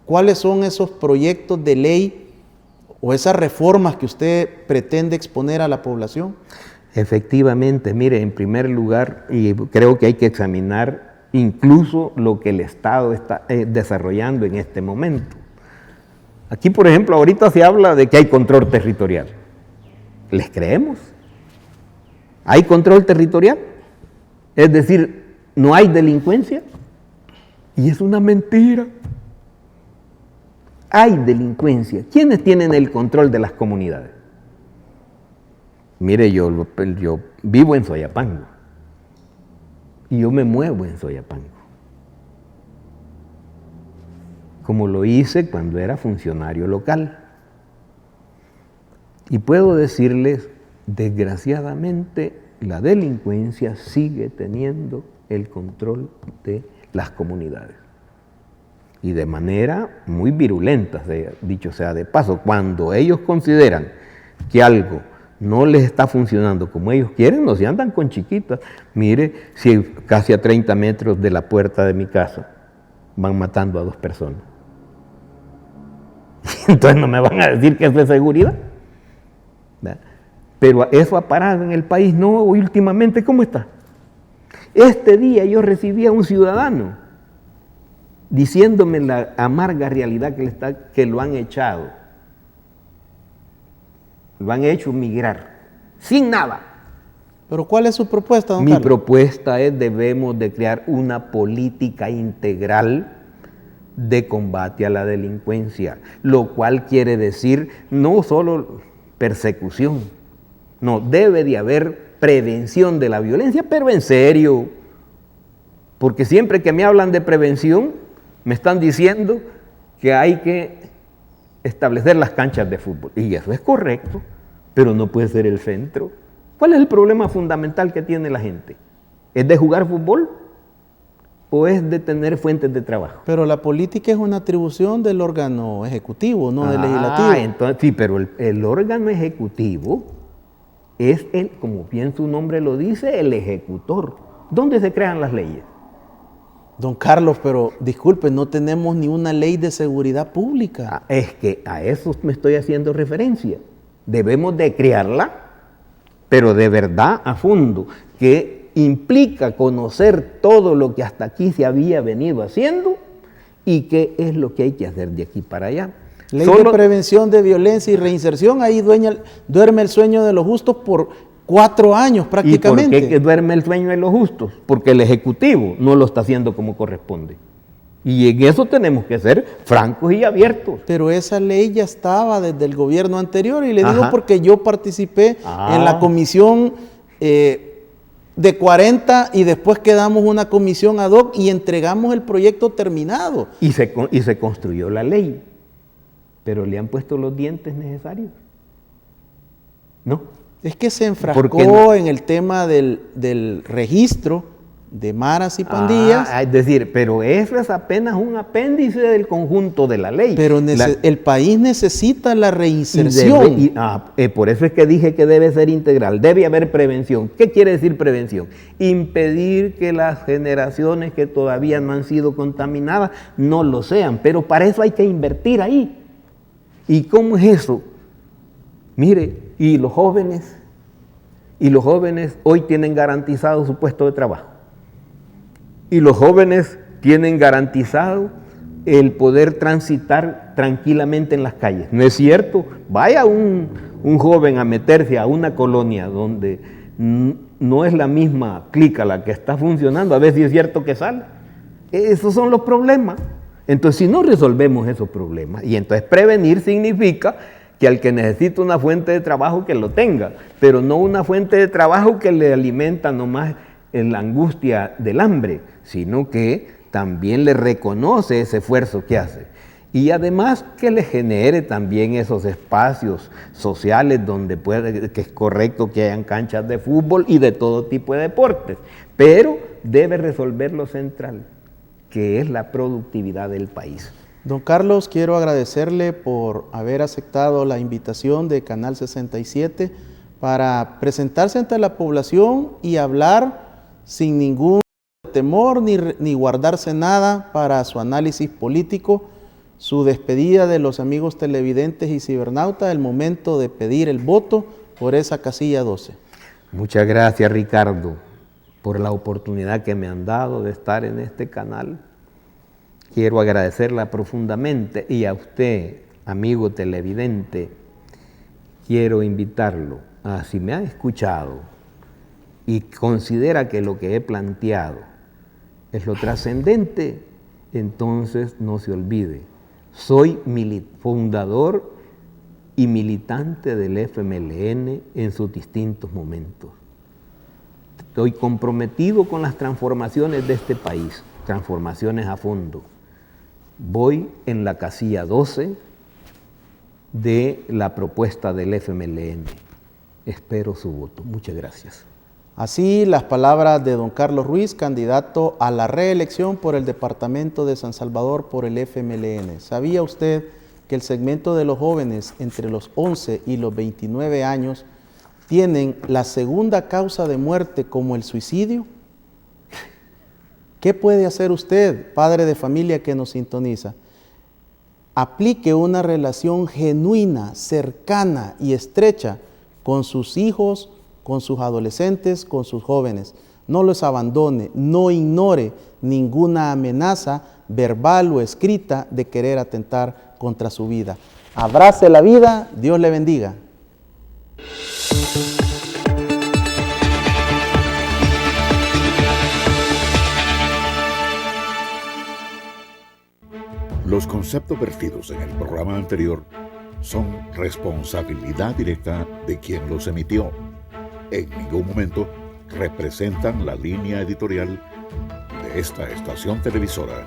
cuáles son esos proyectos de ley o esas reformas que usted pretende exponer a la población? Efectivamente, mire, en primer lugar, y creo que hay que examinar incluso lo que el Estado está desarrollando en este momento. Aquí, por ejemplo, ahorita se habla de que hay control territorial. ¿Les creemos? ¿Hay control territorial? Es decir, ¿no hay delincuencia? Y es una mentira. Hay delincuencia. ¿Quiénes tienen el control de las comunidades? Mire, yo vivo en Soyapango y yo me muevo en Soyapango, como lo hice cuando era funcionario local. Y puedo decirles, desgraciadamente, la delincuencia sigue teniendo el control de las comunidades. Y de manera muy virulenta, dicho sea de paso, cuando ellos consideran que algo no les está funcionando como ellos quieren, no se andan con chiquitas. Mire, si casi a 30 metros de la puerta de mi casa van matando a 2 personas. Entonces no me van a decir que es de seguridad. ¿Verdad? Pero eso ha parado en el país, no, últimamente, ¿cómo está? Este día yo recibí a un ciudadano diciéndome la amarga realidad que lo han echado. Lo han hecho migrar, sin nada. ¿Pero cuál es su propuesta, don Mi Carlos? propuesta es: debemos de crear una política integral de combate a la delincuencia, lo cual quiere decir no solo persecución, no, debe de haber prevención de la violencia, pero en serio, porque siempre que me hablan de prevención, me están diciendo que hay que establecer las canchas de fútbol, y eso es correcto, pero no puede ser el centro. ¿Cuál es el problema fundamental que tiene la gente? ¿Es de jugar fútbol o es de tener fuentes de trabajo? Pero la política es una atribución del órgano ejecutivo, no del legislativo. Entonces, sí, pero el órgano ejecutivo es como bien su nombre lo dice, el ejecutor. ¿Dónde se crean las leyes? Don Carlos, pero disculpe, no tenemos ni una ley de seguridad pública. Es que a eso me estoy haciendo referencia. Debemos de crearla, pero de verdad a fondo, que implica conocer todo lo que hasta aquí se había venido haciendo y qué es lo que hay que hacer de aquí para allá. Ley de prevención de violencia y reinserción, ahí duerme el sueño de los justos por 4 años prácticamente. ¿Y por qué duerme el sueño de los justos? Porque el Ejecutivo no lo está haciendo como corresponde. Y en eso tenemos que ser francos y abiertos. Pero esa ley ya estaba desde el gobierno anterior, y le digo porque yo participé en la comisión de 40 y después quedamos una comisión ad hoc y entregamos el proyecto terminado. Y se construyó la ley, pero ¿le han puesto los dientes necesarios? No. Es que se enfrascó en el tema del registro de maras y pandillas. Es decir, pero eso es apenas un apéndice del conjunto de la ley. Pero el país necesita la reinserción. Por eso es que dije que debe ser integral, debe haber prevención. ¿Qué quiere decir prevención? Impedir que las generaciones que todavía no han sido contaminadas no lo sean, pero para eso hay que invertir ahí. ¿Y cómo es eso? Mire, y los jóvenes hoy tienen garantizado su puesto de trabajo. Y los jóvenes tienen garantizado el poder transitar tranquilamente en las calles. ¿No es cierto? Vaya un joven a meterse a una colonia donde no es la misma clica la que está funcionando, a ver si es cierto que sale. Esos son los problemas. Entonces, si no resolvemos esos problemas, y entonces prevenir significa que al que necesita una fuente de trabajo que lo tenga, pero no una fuente de trabajo que le alimenta nomás en la angustia del hambre, sino que también le reconoce ese esfuerzo que hace. Y además que le genere también esos espacios sociales donde que es correcto que hayan canchas de fútbol y de todo tipo de deportes, pero debe resolver lo central, que es la productividad del país. Don Carlos, quiero agradecerle por haber aceptado la invitación de Canal 67 para presentarse ante la población y hablar sin ningún temor ni guardarse nada para su análisis político, su despedida de los amigos televidentes y cibernautas, el momento de pedir el voto por esa casilla 12. Muchas gracias, Ricardo, por la oportunidad que me han dado de estar en este canal. Quiero agradecerla profundamente, y a usted, amigo televidente, quiero invitarlo a, si me ha escuchado y considera que lo que he planteado es lo trascendente, entonces no se olvide, soy fundador y militante del FMLN en sus distintos momentos. Estoy comprometido con las transformaciones de este país, transformaciones a fondo. Voy en la casilla 12 de la propuesta del FMLN. Espero su voto. Muchas gracias. Así las palabras de don Carlos Ruiz, candidato a la reelección por el departamento de San Salvador por el FMLN. ¿Sabía usted que el segmento de los jóvenes entre los 11 y los 29 años tienen la segunda causa de muerte como el suicidio? ¿Qué puede hacer usted, padre de familia que nos sintoniza? Aplique una relación genuina, cercana y estrecha con sus hijos, con sus adolescentes, con sus jóvenes. No los abandone, no ignore ninguna amenaza verbal o escrita de querer atentar contra su vida. Abrace la vida, Dios le bendiga. Los conceptos vertidos en el programa anterior son responsabilidad directa de quien los emitió. En ningún momento representan la línea editorial de esta estación televisora.